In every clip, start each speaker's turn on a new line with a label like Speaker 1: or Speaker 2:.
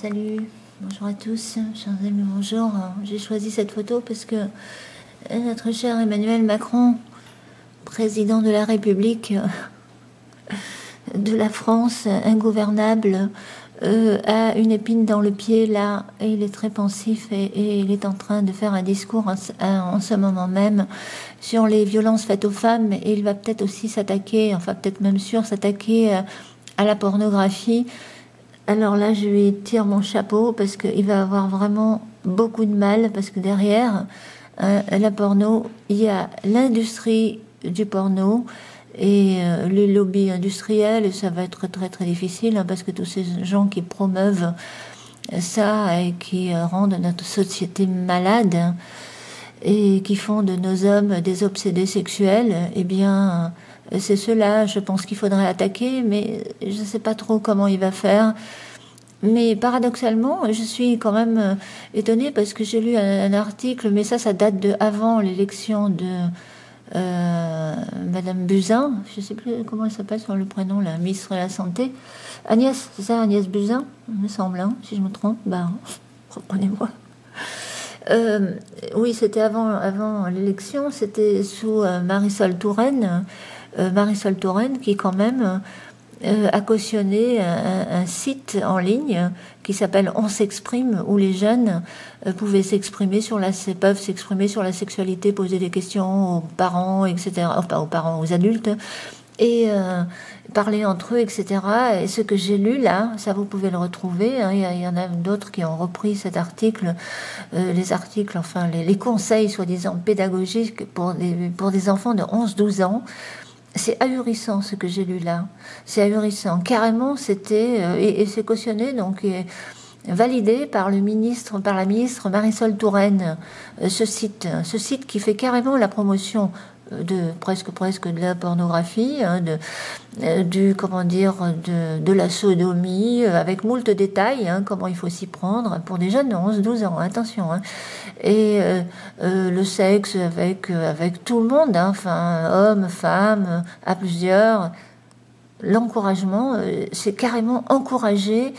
Speaker 1: Salut, bonjour à tous, chers amis, bonjour. J'ai choisi cette photo parce que notre cher Emmanuel Macron, président de la République de la France, ingouvernable, a une épine dans le pied là, et il est très pensif et il est en train de faire un discours en ce moment même sur les violences faites aux femmes, et il va peut-être aussi s'attaquer, enfin peut-être même sûr s'attaquer à la pornographie. Alors là, je lui tire mon chapeau parce qu'il va avoir vraiment beaucoup de mal, parce que derrière la porno, il y a l'industrie du porno et les lobbies industriels, et ça va être très très difficile, hein, parce que tous ces gens qui promeuvent ça et qui rendent notre société malade, hein, et qui font de nos hommes des obsédés sexuels, eh bien c'est ceux-là, je pense qu'il faudrait attaquer, mais je ne sais pas trop comment il va faire. Mais paradoxalement, je suis quand même étonnée parce que j'ai lu un article, mais ça date de avant l'élection de Madame Buzyn, je ne sais plus comment elle s'appelle sur le prénom, la ministre de la Santé. Agnès, c'est ça, Agnès Buzyn, il me semble, hein, si je me trompe, reprenez-moi. Oui, c'était avant l'élection, c'était sous Marisol Touraine. Marisol Touraine qui quand même a cautionné un site en ligne qui s'appelle On s'exprime, où les jeunes peuvent s'exprimer sur la sexualité, poser des questions aux parents, etc. Enfin, pas aux parents, aux adultes, et parler entre eux, etc. Et ce que j'ai lu là, ça vous pouvez le retrouver, hein, il y en a d'autres qui ont repris cet article, les conseils soi-disant pédagogiques pour des enfants de 11-12 ans. C'est ahurissant ce que j'ai lu là, c'est ahurissant. Carrément, c'était et c'est cautionné, donc validé par la ministre Marisol Touraine, ce site qui fait carrément la promotion de presque de la pornographie, hein, de la sodomie, avec moult détails, hein, comment il faut s'y prendre pour des jeunes de 11-12 ans, attention, hein. Et le sexe avec tout le monde, hein, enfin hommes, femmes, à plusieurs. L'encouragement, c'est carrément encourager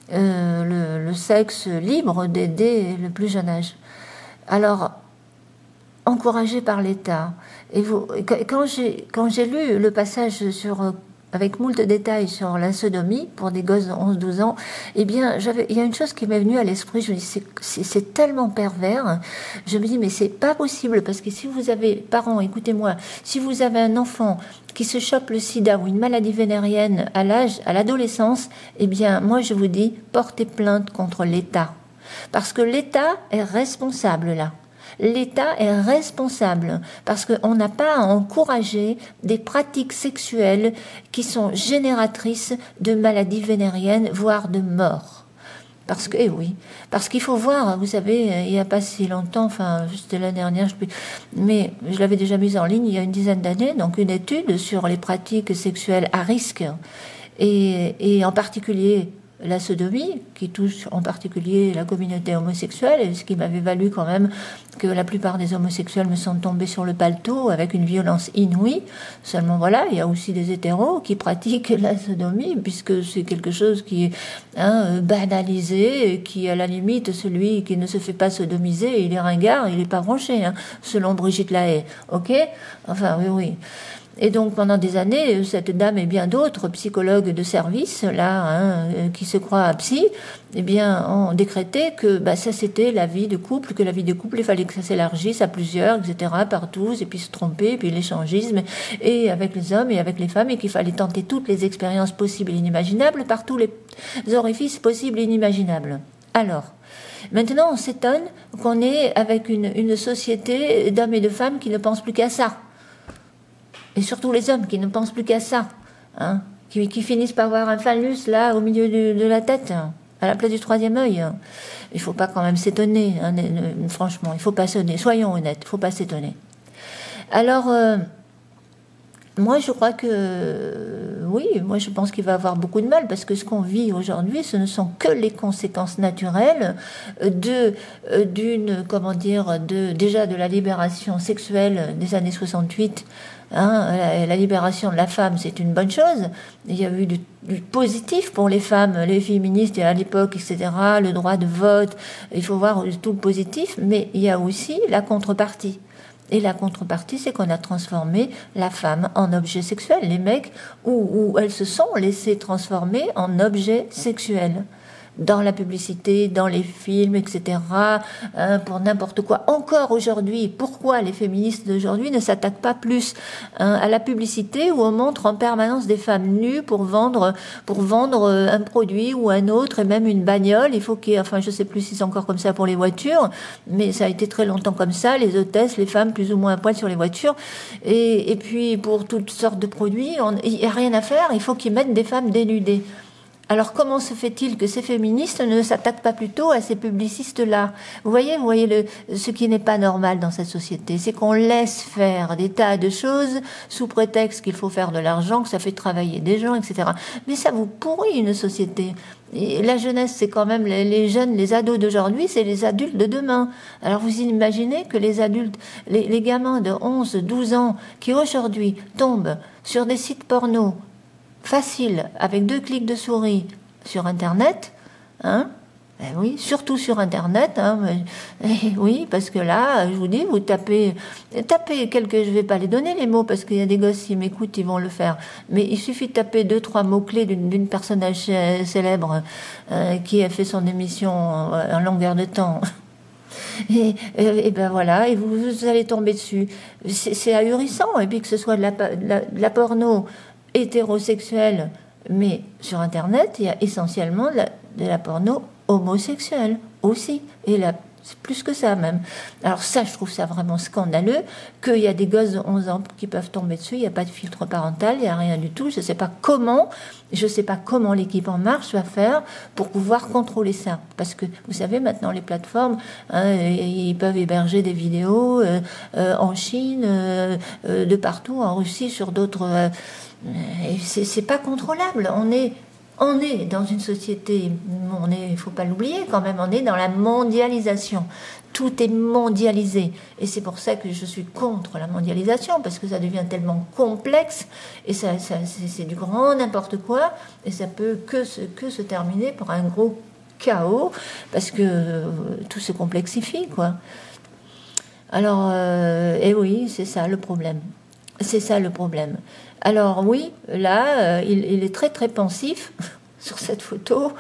Speaker 1: le sexe libre dès le plus jeune âge. Alors, encouragé par l'État. Et quand j'ai lu le passage avec moult détails sur la sodomie pour des gosses de 11-12 ans, eh bien, il y a une chose qui m'est venue à l'esprit. Je me dis, c'est tellement pervers. Je me dis, mais c'est pas possible, parce que si vous avez, parents, écoutez-moi, si vous avez un enfant qui se chope le sida ou une maladie vénérienne à l'adolescence, eh bien, moi, je vous dis, portez plainte contre l'État. Parce que l'État est responsable, là. L'État est responsable parce qu'on n'a pas à encourager des pratiques sexuelles qui sont génératrices de maladies vénériennes, voire de mort. Parce qu'il faut voir, vous savez, il n'y a pas si longtemps, enfin, c'était l'année dernière, mais je l'avais déjà mise en ligne il y a une dizaine d'années, donc une étude sur les pratiques sexuelles à risque, et en particulier la sodomie, qui touche en particulier la communauté homosexuelle, et ce qui m'avait valu quand même que la plupart des homosexuels me sont tombés sur le paletot avec une violence inouïe. Seulement voilà, il y a aussi des hétéros qui pratiquent la sodomie, puisque c'est quelque chose qui est banalisé, et qui à la limite, celui qui ne se fait pas sodomiser, il est ringard, il n'est pas branché, hein, selon Brigitte Lahaie. Ok ? Enfin, oui. Et donc pendant des années, cette dame et bien d'autres psychologues de service là, hein, qui se croient psy, eh bien ont décrété que ça c'était la vie de couple, il fallait que ça s'élargisse à plusieurs, etc., par tous, et puis se tromper, et puis l'échangisme, et avec les hommes et avec les femmes, et qu'il fallait tenter toutes les expériences possibles et inimaginables par tous les orifices possibles et inimaginables. Alors, maintenant on s'étonne qu'on ait avec une société d'hommes et de femmes qui ne pensent plus qu'à ça. Et surtout les hommes qui ne pensent plus qu'à ça, hein, qui finissent par avoir un phallus là au milieu de la tête, hein, à la place du troisième œil. Il ne faut pas quand même s'étonner, hein, franchement, il ne faut pas s'étonner, soyons honnêtes, il ne faut pas s'étonner. Alors, Moi, je crois que oui, moi je pense qu'il va avoir beaucoup de mal parce que ce qu'on vit aujourd'hui, ce ne sont que les conséquences naturelles comment dire, déjà de la libération sexuelle des années 68. Hein, la libération de la femme, c'est une bonne chose. Il y a eu du positif pour les femmes, les féministes à l'époque, etc., le droit de vote. Il faut voir tout le positif, mais il y a aussi la contrepartie. Et la contrepartie, c'est qu'on a transformé la femme en objet sexuel. Les mecs, où elles se sont laissées transformer en objet sexuel. Dans la publicité, dans les films, etc., pour n'importe quoi. Encore aujourd'hui, pourquoi les féministes d'aujourd'hui ne s'attaquent pas plus à la publicité où on montre en permanence des femmes nues pour vendre un produit ou un autre, et même une bagnole. Il faut qu'il y ait, enfin, je sais plus si c'est encore comme ça pour les voitures, mais ça a été très longtemps comme ça, les hôtesses, les femmes plus ou moins à poil sur les voitures. Et puis, pour toutes sortes de produits, il n'y a rien à faire, il faut qu'ils mettent des femmes dénudées. Alors comment se fait-il que ces féministes ne s'attaquent pas plutôt à ces publicistes-là? Vous voyez ce qui n'est pas normal dans cette société, c'est qu'on laisse faire des tas de choses sous prétexte qu'il faut faire de l'argent, que ça fait travailler des gens, etc. Mais ça vous pourrit une société. Et la jeunesse, c'est quand même les jeunes, les ados d'aujourd'hui, c'est les adultes de demain. Alors vous imaginez que les adultes, les gamins de 11, 12 ans qui aujourd'hui tombent sur des sites porno, facile, avec 2 clics de souris sur Internet, hein, oui, surtout sur Internet, hein, oui, parce que là, je vous dis, vous tapez quelques, je vais pas les donner les mots, parce qu'il y a des gosses qui m'écoutent, ils vont le faire, mais il suffit de taper 2-3 mots-clés d'une personnage célèbre qui a fait son émission en longueur de temps. Et ben voilà, et vous allez tomber dessus. C'est ahurissant, et puis que ce soit de la porno hétérosexuelle, mais sur Internet, il y a essentiellement de la porno homosexuelle aussi. Et là, c'est plus que ça même. Alors ça, je trouve ça vraiment scandaleux, qu'il y a des gosses de 11 ans qui peuvent tomber dessus, il n'y a pas de filtre parental, il n'y a rien du tout. Je ne sais pas comment l'équipe En Marche va faire pour pouvoir contrôler ça. Parce que, vous savez, maintenant, les plateformes, hein, ils peuvent héberger des vidéos en Chine, de partout, en Russie, sur d'autres... c'est pas contrôlable. On est dans une société, il faut pas l'oublier quand même, on est dans la mondialisation. Tout est mondialisé. Et c'est pour ça que je suis contre la mondialisation, parce que ça devient tellement complexe, et c'est du grand n'importe quoi, et ça peut que se terminer par un gros chaos, parce que tout se complexifie, quoi. Alors, et oui, c'est ça le problème. C'est ça le problème. Alors oui, là, il est très très pensif sur cette photo.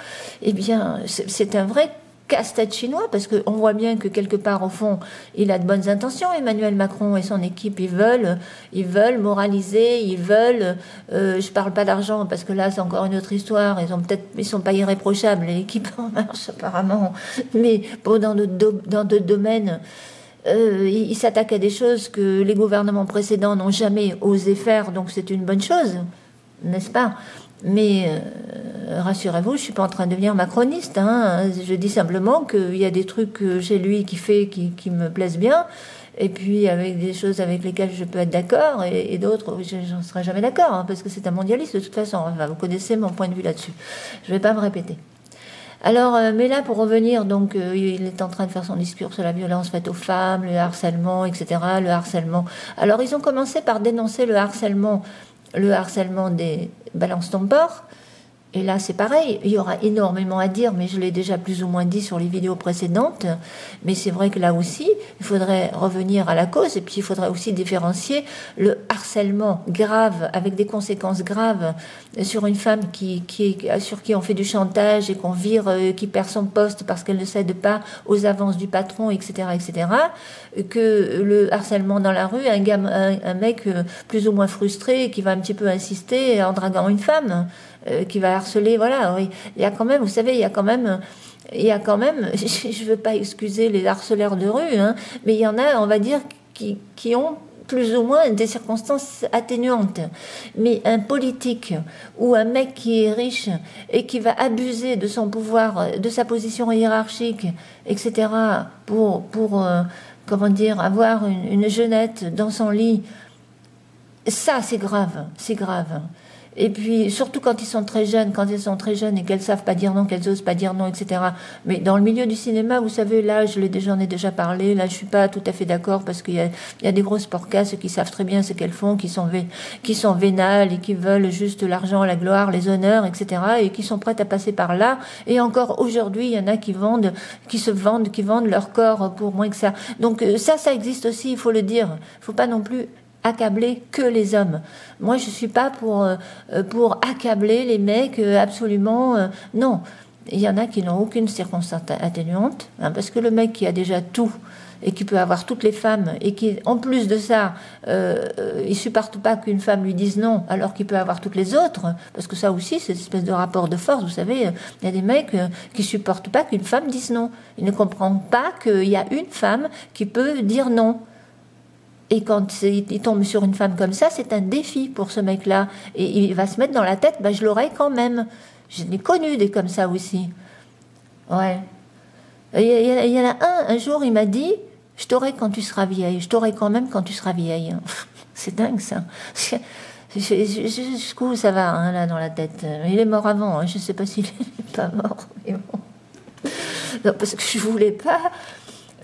Speaker 1: Eh bien, c'est un vrai casse-tête chinois, parce qu'on voit bien que quelque part au fond, il a de bonnes intentions. Emmanuel Macron et son équipe, ils veulent moraliser, je parle pas d'argent parce que là c'est encore une autre histoire. Ils sont pas irréprochables, l'équipe En Marche apparemment, mais bon, dans d'autres domaines. Il s'attaque à des choses que les gouvernements précédents n'ont jamais osé faire, donc c'est une bonne chose, n'est-ce pas? Mais rassurez-vous, je ne suis pas en train de devenir macroniste, hein. Je dis simplement qu'il y a des trucs chez lui qui me plaisent bien, et puis avec des choses avec lesquelles je peux être d'accord, et d'autres, j'en serai jamais d'accord, hein, parce que c'est un mondialiste de toute façon. Enfin, vous connaissez mon point de vue là-dessus. Je ne vais pas me répéter. Alors, mais là, pour revenir, donc, il est en train de faire son discours sur la violence faite aux femmes, le harcèlement, etc., le harcèlement. Alors, ils ont commencé par dénoncer le harcèlement des balance ton porc. Et là, c'est pareil, il y aura énormément à dire, mais je l'ai déjà plus ou moins dit sur les vidéos précédentes. Mais c'est vrai que là aussi, il faudrait revenir à la cause, et puis il faudrait aussi différencier le harcèlement grave, avec des conséquences graves, sur une femme sur qui on fait du chantage et qu'on vire, qui perd son poste parce qu'elle ne cède pas aux avances du patron, etc., etc., que le harcèlement dans la rue, un mec plus ou moins frustré, qui va un petit peu insister en draguant une femme, qui va harceler, voilà. Oui. Il y a quand même, vous savez, il y a quand même, je veux pas excuser les harceleurs de rue, hein, mais il y en a, on va dire, qui ont plus ou moins des circonstances atténuantes. Mais un politique ou un mec qui est riche et qui va abuser de son pouvoir, de sa position hiérarchique, etc., pour comment dire, avoir une jeunette dans son lit, Ça, c'est grave, c'est grave. Et puis, surtout quand ils sont très jeunes, quand elles sont très jeunes et qu'elles savent pas dire non, qu'elles osent pas dire non, etc. Mais dans le milieu du cinéma, vous savez, là, j'en ai déjà parlé, là, je suis pas tout à fait d'accord parce qu'il y a des grosses porcasses qui savent très bien ce qu'elles font, qui sont vénales et qui veulent juste l'argent, la gloire, les honneurs, etc. et qui sont prêtes à passer par là. Et encore aujourd'hui, il y en a qui vendent leur corps pour moins que ça. Donc, ça existe aussi, il faut le dire. Il faut pas non plus accabler que les hommes. Moi, je suis pas pour accabler les mecs absolument. Non, il y en a qui n'ont aucune circonstance atténuante, hein, parce que le mec qui a déjà tout et qui peut avoir toutes les femmes et qui, en plus de ça, il supporte pas qu'une femme lui dise non, alors qu'il peut avoir toutes les autres, parce que ça aussi, c'est une espèce de rapport de force. Vous savez, il y a des mecs qui supportent pas qu'une femme dise non. Ils ne comprennent pas qu'il y a une femme qui peut dire non. Et quand il tombe sur une femme comme ça, c'est un défi pour ce mec-là. Et il va se mettre dans la tête, bah, je l'aurai quand même. Je l'ai connu des comme ça aussi. Ouais. Il y en a un jour, il m'a dit, je t'aurai quand tu seras vieille. Je t'aurai quand même quand tu seras vieille. C'est dingue, ça. Jusqu'où ça va, hein, là, dans la tête. Il est mort avant, hein. Je ne sais pas s'il n'est pas mort. Mais bon. Non, parce que je ne voulais pas...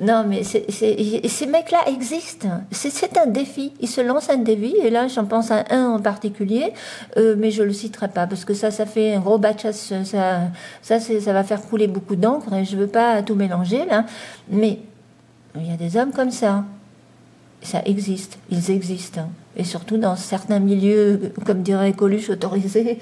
Speaker 1: Non, mais ces mecs-là existent. C'est un défi. Ils se lancent un défi. Et là, j'en pense à un en particulier, mais je le citerai pas parce que ça fait un gros batch. Ça va faire couler beaucoup d'encre. Et je veux pas tout mélanger là. Mais il y a des hommes comme ça. Ça existe. Ils existent. Et surtout dans certains milieux, comme dirait Coluche, autorisés,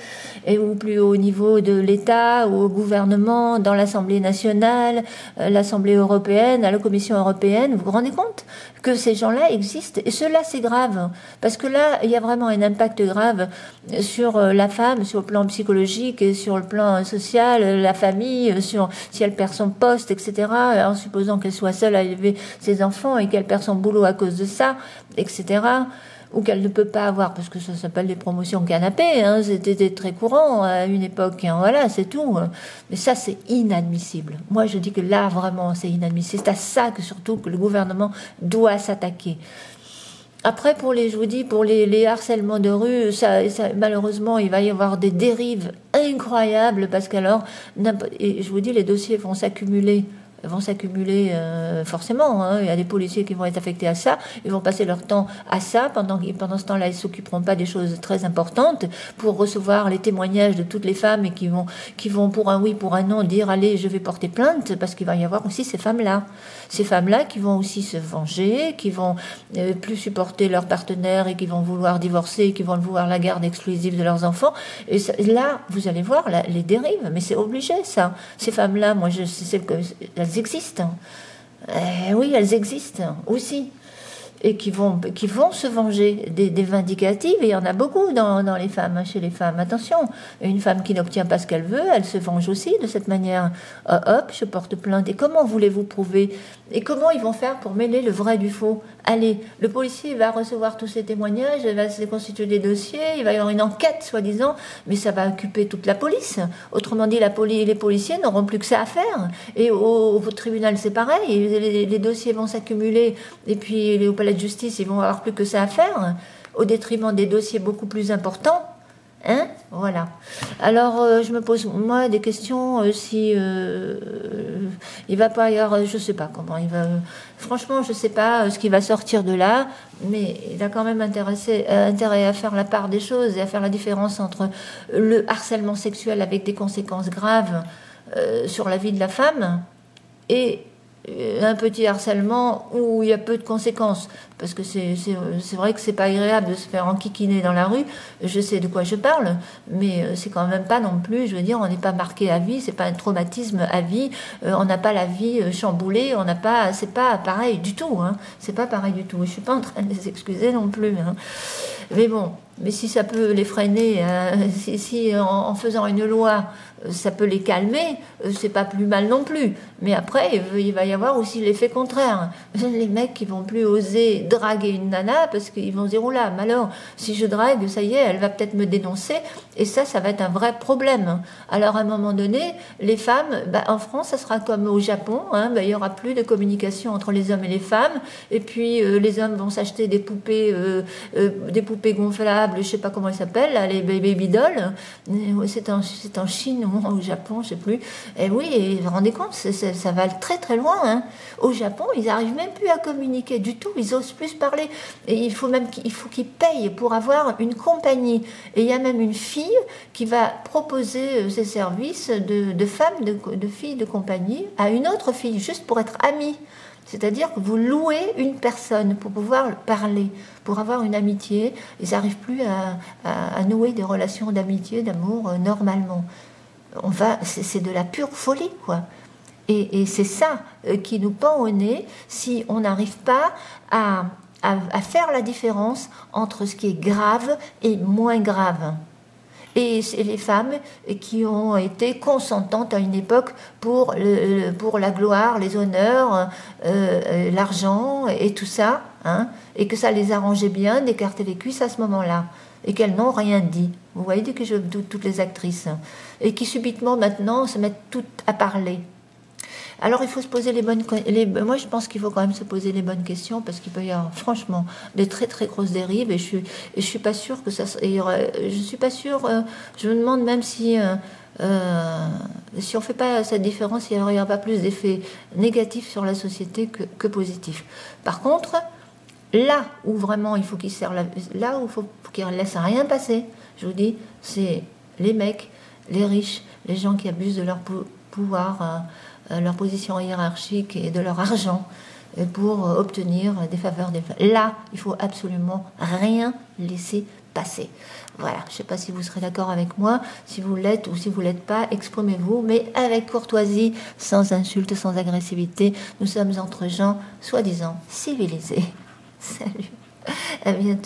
Speaker 1: et au plus haut niveau de l'État, ou au gouvernement, dans l'Assemblée nationale, l'Assemblée européenne, à la Commission européenne. Vous vous rendez compte que ces gens-là existent? Et cela, c'est grave. Parce que là, il y a vraiment un impact grave sur la femme, sur le plan psychologique et sur le plan social, la famille, sur si elle perd son poste, etc. En supposant qu'elle soit seule à élever ses enfants et qu'elle perd son boulot à cause de ça, etc. Ou qu'elle ne peut pas avoir, parce que ça s'appelle des promotions canapé, hein, c'était très courant à une époque, hein, voilà, c'est tout. Mais ça, c'est inadmissible. Moi, je dis que là, vraiment, c'est inadmissible. C'est à ça que surtout que le gouvernement doit s'attaquer. Après, je vous dis, pour les harcèlements de rue, malheureusement, il va y avoir des dérives incroyables, parce qu'alors, et je vous dis, les dossiers vont s'accumuler forcément, hein. Il y a des policiers qui vont être affectés à ça, ils vont passer leur temps à ça, pendant ce temps-là ils ne s'occuperont pas des choses très importantes pour recevoir les témoignages de toutes les femmes et qui vont pour un oui, pour un non dire allez je vais porter plainte, parce qu'il va y avoir aussi ces femmes-là qui vont aussi se venger, qui vont plus supporter leur partenaire et qui vont vouloir divorcer, qui vont vouloir la garde exclusive de leurs enfants, et ça, là vous allez voir les dérives, mais c'est obligé ça. Ces femmes-là, moi je sais que elles existent. Oui, elles existent aussi. Et qui vont se venger des vindicatives, et il y en a beaucoup dans les femmes, chez les femmes. Attention, une femme qui n'obtient pas ce qu'elle veut, elle se venge aussi de cette manière. Hop, je porte plainte. Et comment voulez-vous prouver? Et comment ils vont faire pour mêler le vrai du faux? Allez, le policier va recevoir tous ces témoignages, il va se constituer des dossiers, il va y avoir une enquête, soi-disant, mais ça va occuper toute la police. Autrement dit, les policiers n'auront plus que ça à faire. Et au tribunal, c'est pareil, les dossiers vont s'accumuler, et puis au palais de justice, ils vont avoir plus que ça à faire, au détriment des dossiers beaucoup plus importants. Hein? Voilà. Alors, je me pose, moi, des questions, si il va pas y avoir, je sais pas comment il va... franchement, je sais pas ce qui va sortir de là, mais il a quand même intérêt à faire la part des choses et à faire la différence entre le harcèlement sexuel avec des conséquences graves sur la vie de la femme et un petit harcèlement où il y a peu de conséquences, parce que c'est vrai que c'est pas agréable de se faire enquiquiner dans la rue, je sais de quoi je parle, mais c'est quand même pas non plus, je veux dire, on n'est pas marqué à vie, c'est pas un traumatisme à vie, on n'a pas la vie chamboulée, c'est pas pareil du tout, hein, c'est pas pareil du tout, je suis pas en train de les excuser non plus, hein. Mais bon, mais si ça peut les freiner, si en faisant une loi ça peut les calmer, c'est pas plus mal non plus. Mais après, il va y avoir aussi l'effet contraire. Les mecs qui vont plus oser draguer une nana parce qu'ils vont se dire, oula, mais alors, si je drague, ça y est, elle va peut-être me dénoncer, et ça va être un vrai problème. Alors, à un moment donné, les femmes, en France, ça sera comme au Japon, il y aura plus de communication entre les hommes et les femmes, et puis les hommes vont s'acheter des poupées gonflables, je sais pas comment elles s'appellent, là, les baby dolls. C'est en Chine ou au Japon, je sais plus. Et oui, et vous vous rendez compte, ça va très très loin. Hein. Au Japon, ils n'arrivent même plus à communiquer du tout, ils osent plus parler. Et il faut qu'ils payent pour avoir une compagnie. Et il y a même une fille qui va proposer ses services de femmes, de filles de compagnie à une autre fille, juste pour être amie. C'est-à-dire que vous louez une personne pour pouvoir parler, pour avoir une amitié. Ils n'arrivent plus à nouer des relations d'amitié, d'amour normalement. C'est de la pure folie, quoi. Et c'est ça qui nous pend au nez si on n'arrive pas à faire la différence entre ce qui est grave et moins grave. Et c'est les femmes qui ont été consentantes à une époque pour la gloire, les honneurs, l'argent et tout ça, hein, et que ça les arrangeait bien d'écarter les cuisses à ce moment-là, et qu'elles n'ont rien dit. Vous voyez que je doute toutes les actrices, hein, et qui subitement maintenant se mettent toutes à parler. Alors il faut se poser moi je pense qu'il faut quand même se poser les bonnes questions, parce qu'il peut y avoir franchement des très très grosses dérives, et je suis pas sûre que je suis pas sûre, je me demande même si on fait pas cette différence, il n'y aura pas plus d'effets négatifs sur la société que positifs. Par contre, là où vraiment il faut là où il faut qu'ils ne laissent rien passer, je vous dis, c'est les mecs, les riches, les gens qui abusent de leur pouvoir, leur position hiérarchique et de leur argent pour obtenir des faveurs des femmes. Là, il faut absolument rien laisser passer. Voilà, je ne sais pas si vous serez d'accord avec moi, si vous l'êtes ou si vous ne l'êtes pas, exprimez-vous, mais avec courtoisie, sans insulte, sans agressivité. Nous sommes entre gens soi-disant civilisés. Salut, à bientôt.